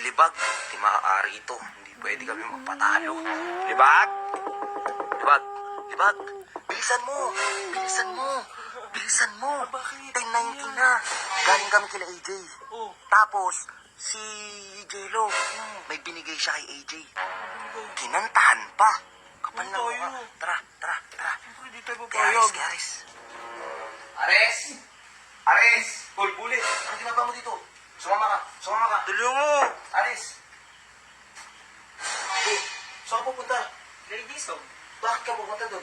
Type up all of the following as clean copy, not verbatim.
Libag, di maaari ito. Hindi pwede kami magpatalo. Libag! Libag! Libag! Bilisan mo! Bilisan mo! Bilisan mo! Bakit? 10:19 na. Galing kami kila AJ. Oh. Tapos, si Jello, may binigay siya kay AJ. Kinantahan pa. Kapal na Tayo. mukha. Tara, tara, tara. Siyempre, di tayo Kay Ares, papayag. kay Ares. Ares! Ares! Hoy, bulit. Ano ginagawa mo dito? Sumama ka. Sumama ka. Tuloy mo. Ares! Eh, saan ka pupunta? Ladies, oh. Bakit ka pupunta doon?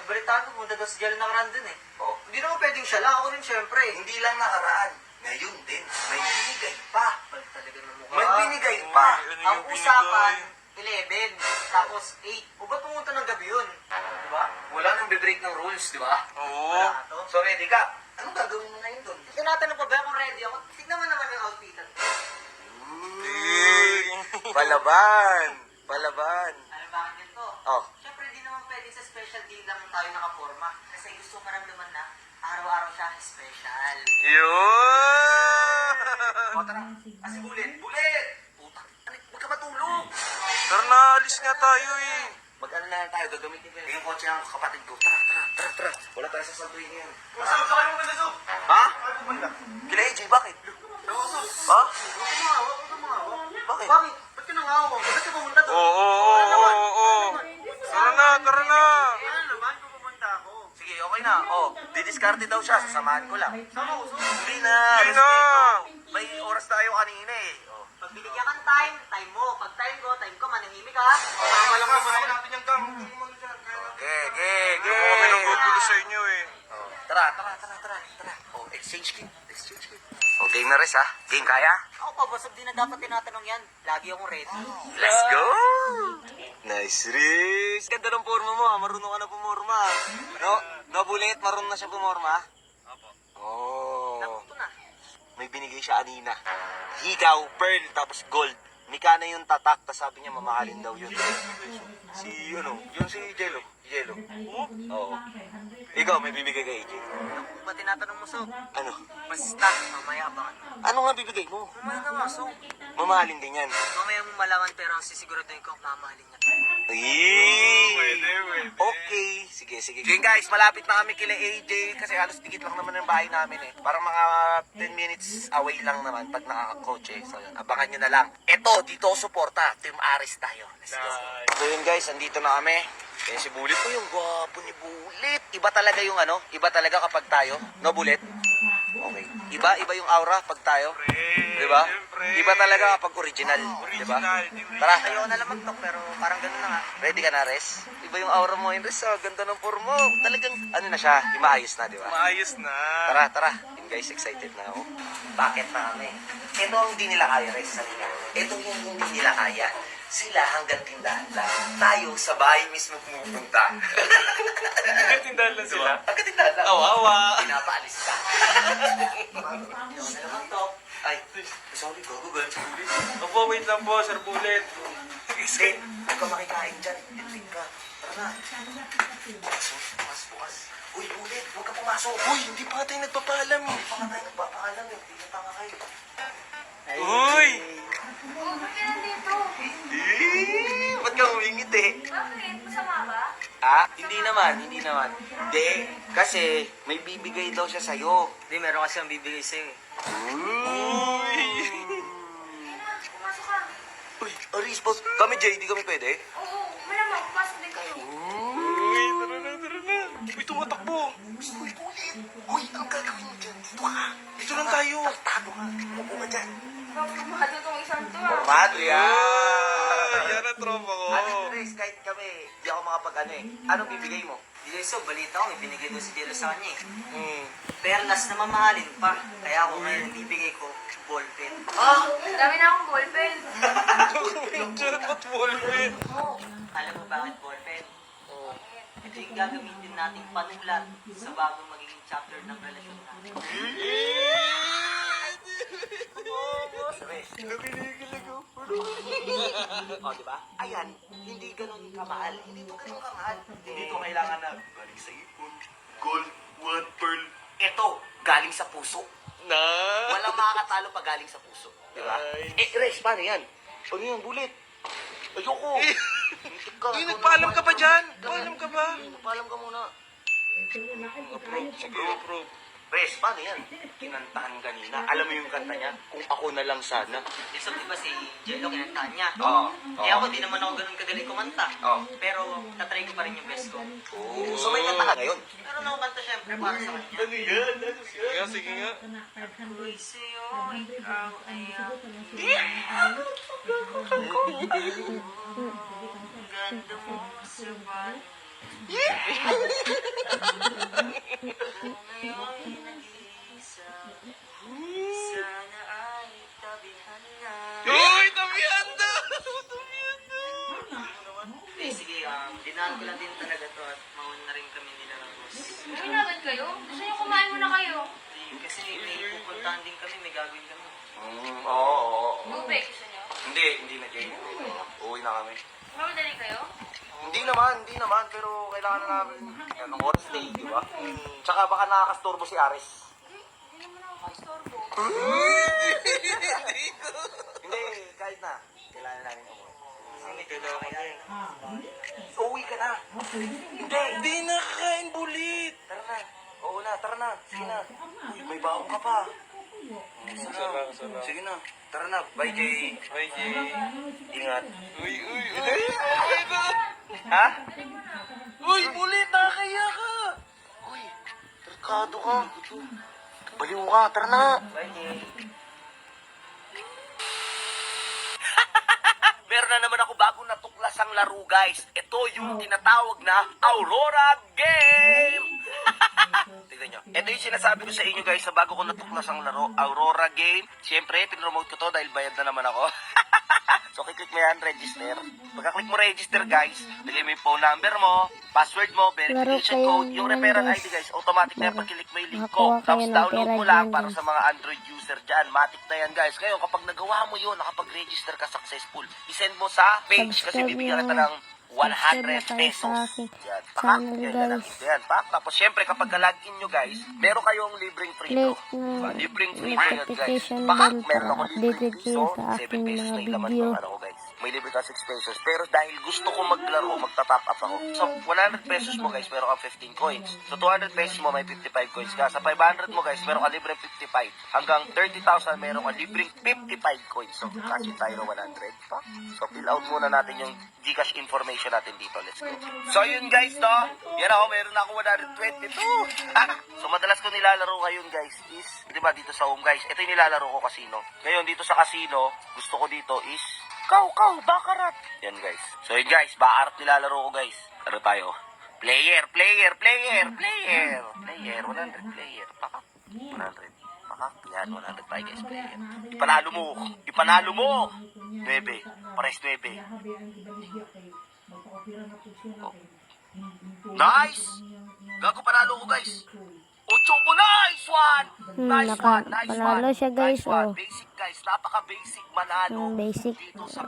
Nabalitaan ko, pumunta daw si Jello nakaraan dun eh. Oh, Hindi naman pwedeng siya lang, ako rin syempre. hindi lang nakaraan. Ngayon din, may binigay pa. Balik talaga ng mukha. May binigay pa. Ano Ang yung usapan, binigay? 11, tapos 8. O ba't pumunta ng gabi yun? Diba? Wala nang bibreak ng rules, di ba? Oo. Wala to. So ready ka? Anong gagawin mo ngayon doon? Tinatanong pa ba kung ready ako? Tignan mo naman yung outfitan ko. Palaban! Palaban! Alam ba akin to? Oh. Siyempre, di naman pwede sa special day lang tayo nakaporma. Kasi gusto ko maramdaman na araw-araw siya special. Yun! O tara. Kasi bulit. Bulit! Puta. Ano, huwag ka matulog. Tara na, alis nga tayo eh. Mag-ano na lang tayo, gagamitin ko yung kotse ng kapatid ko. Tara, tara, tara, tara. Wala tayo sa sanduin ngayon. Masal, sakay mo ka na, Sob. Ha? Kila AJ, bakit? Ha? Huwag ka mangawak, huwag ka mangawak. Bakit? Bakit? Ba't ka nangawak? Ba't ka pumunta doon? Oo, oo, oo, oo. Tara na, tara na. Ano naman kung pumunta ako? Sige, okay na. Oh, didiskarte daw siya. Sasamahan ko lang. Sama ko, Hindi na. Hindi na. respeto. May oras tayo kanina eh. Oh. Pag binigyan kang time, time mo. Pag time ko, manahimik ha. Tama lang naman natin yung gang. Ge. Ano kami nang gugulo sa inyo eh. Oh. Tara. Oh, exchange kit. Oh, game na res ha. Game kaya? Ako pa, boss, di na dapat tinatanong yan. Lagi akong ready. Let's go! Nice, Riz! Ganda ng forma mo ha. Marunong ka na pumorma. No, Bullet, marunong na siya pumorma. Apo. Oh. Nakuto na. May binigay siya kanina. Higaw, pearl, tapos gold. Mika na yung tatak, tapos sabi niya mamahalin daw yun. Si, yun si Jello. Oo. Ikaw, may bibigay kay AJ. Kung ba tinatanong mo, Sob? Ano? Basta, mamaya ba? Ano nga bibigay mo? Mamaya na nga, Sob. Mamahalin din yan. Mamaya mo malaman pero ang sisiguraduhin ko, mamahalin niya. Pwede. Okay. Sige. Yun guys, malapit na kami kila AJ kasi halos dikit lang naman ang bahay namin eh. Parang mga 10 minutes away lang naman pag nakakakotse. So yun, abangan nyo na lang. Eto, dito ako suporta. Team Aris tayo. Let's go. So yun guys, andito na kami. Yan si Bullet po, yung gwapo ni Bullet. Iba talaga yung iba talaga kapag tayo. No, Bullet? Okay. Iba yung aura pag tayo. Diba? Iba talaga kapag original. Diba? Tara. Ayaw na lang mag-talk pero parang ganun na nga. Ready ka na, Res? Iba yung aura mo, Res. Ganda ng forma mo. Talagang, na siya, maayos na, di ba? Maayos na. Tara. Yun guys, excited na ako. Bakit na kami? Ito ang hindi nila kaya, Res. Halika. Ito yung hindi nila kaya. Sila hanggang tindahan lang. Tayo sa bahay mismo pumupunta. Tindahan lang sila. Hanggang tindahan lang. Awawa. Pinapaalis ka. Ayaw na naman to. Ay, sorry, Google. Opo, wait lang po, Sir Bullet. Hindi, huwag ka makikain dyan. Itik ka. Tara na. Bukas. Uy, Bullet, huwag ka pumasok. Uy, hindi pa tayo nagpapaalam eh. Hindi pa nga tayo nagpapaalam eh. Hindi na tanga kayo. Uy! Ba't ka nandito? Ba't ka humingit eh? Bakit? Masama ba? Hindi naman. Hindi, kasi may bibigay daw siya sa'yo. Hindi, meron kasi ang bibigay sa'yo eh. Uy! Pumasok ka. Uy, Aris, boss. Kami, JD, kami pwede? Oo, malamang. Pumasok din kayo. Uy, tara na. Uy, tumatakbo. Uy, Bullet. Uy, anong gagawin mo dyan? Dito ka. Dito lang tayo. Tago ka. Upo ka dyan. Pumahado tong isang to ah. Formado Yan ang tropa ko. Aris, kahit kami, di ako makapag Anong bibigay mo? Hindi, so, balita ko, may binigay doon si Jello sa kanya eh. Perlas na mamahalin pa. Kaya ako ngayon bibigay ko, ballpen. Dami na akong ballpen. Diyan ba't ballpen? Oo. Alam mo bakit ballpen? Ito yung gagamitin nating panulat sa bagong magiging chapter ng relasyon natin. O, diba? Ayan, hindi ganun kamahal. Hindi to ganun kamahal. Hindi to kailangan na galing sa ipon, gold, one pearl. Ito, galing sa puso. Na? Walang makakatalo pag galing sa puso. Di ba? Ay. Res, paano yan? Ano yan, bulit? Ayoko. Muntik ka. Uy, nagpaalam ka ba dyan? Paalam ka ba? Nagpaalam ka muna. Approve. Sige, approve. Res, paano yan? Kinantahan kanina. Alam mo yung kanta niya? Kung ako na lang sana. So, di ba si Jello kinantahan niya? Oo. Eh ako, di naman ako ganun kagaling kumanta. Oo. Pero, tatry ko pa rin yung best ko. So may kanta ka ngayon? Pero nakakanta syempre para sa kanya. Ano yan? Sige nga, sige nga. Ako'y sa'yo, ikaw ay aking ganda mo sa bahay. Ngayon'y nag-iisa, sana ay tabihan na. Uy, tabihan na! Tabihan na! Eh, sige, dinaan ko lang din talaga to at mauna na rin kami nila ng boss. Uwi na agad kayo? Gusto niyo kumain muna kayo? Kasi may pupuntahan din kami, may gagawin kami. Oo. Tubig, gusto niyo? Hindi na Jay. Uwi na kami. Mamadali kayo? Hindi naman, pero kailangan na namin ng oras day, di ba? Tsaka baka nakakastorbo si Ares. Hindi naman ako kaistorbo. Hindi, kahit na. Kailangan namin umuwi. Kailangan yan. Uwi ka na. Hindi na kakain bulit. Tara na. Oo na, tara na. Sige na. Uy, may baong ka pa. Sige na. Sige na. Tara na. Bye, Jay. Bye, Jay. Ingat. Uy. Uy na. Ha? Uy, bulit, nakakaya ka. Uy, tarkado ka. Baliw ka. Tara na. Bye, Jay. Meron na naman ako bagong natuklasang laro, guys. Ito yung tinatawag na Aurora Game! Tignan nyo. Ito yung sinasabi ko sa inyo, guys, sa bago ko natuklasang laro, Aurora Game. Siyempre, pinromote ko to dahil bayad na naman ako. So, kiklik mo yan, register. Pagka-click mo register, guys, lagay mo yung phone number mo, password mo, verification Laro kayo code, yung ng referral guys. ID, guys, automatic na yan pag-click mo yung link ko. Nakakuha kayo Tapos ng download pera mo lang dyan, para guys. sa mga Android user dyan. Matic na yan, guys. Ngayon, kapag nagawa mo yun, nakapag-register ka successful, isend mo sa page kasi Subscribe bibigyan kita na. ng 100 Subscribe na kayo pesos. sa aking Yan, pak. channel, Yan, guys. yan, yan, pak. Tapos, syempre, kapag ka-login nyo, guys, meron kayong libreng free throw. Click na Diba? Libreng free throw yan, guys. notification Pak, bell meron ako para libreng updated piso, kayo sa 7 aking pesos mga na yung laman video. ng ano ko, guys. May libre ka 6 pesos. Pero dahil gusto ko maglaro, magta-top up ako. So, 100 pesos mo, guys, meron kang 15 coins. So, 200 pesos mo, may 55 coins ka. Sa 500 mo, guys, meron ka libreng 55. Hanggang 30,000, meron ka libreng 55 coins. So, kasi tayo 100 pa. So, fill out muna natin yung Gcash information natin dito. Let's go. So, yun, guys, no? Yan ako, meron ako 122. So, madalas ko nilalaro ngayon, guys, is, di ba, dito sa home, guys. Ito yung nilalaro ko casino. Ngayon, dito sa casino, gusto ko dito is, Kau, bakarat. Yan, guys. So, yun, guys, bakarat nilalaro ko, guys. Ano tayo? Player. 100 player. Pakak. 100. Pakak. Yan, 100 tayo, guys, player. Ipanalo mo. 9. Pares 9. Oh. Nice! Gago, panalo ko, guys. 8 ko, nice one! Nice one, nice one. Panalo siya, guys, Nice one. oh. Basic, guys. Napaka-basic manalo. Basic. Dito sa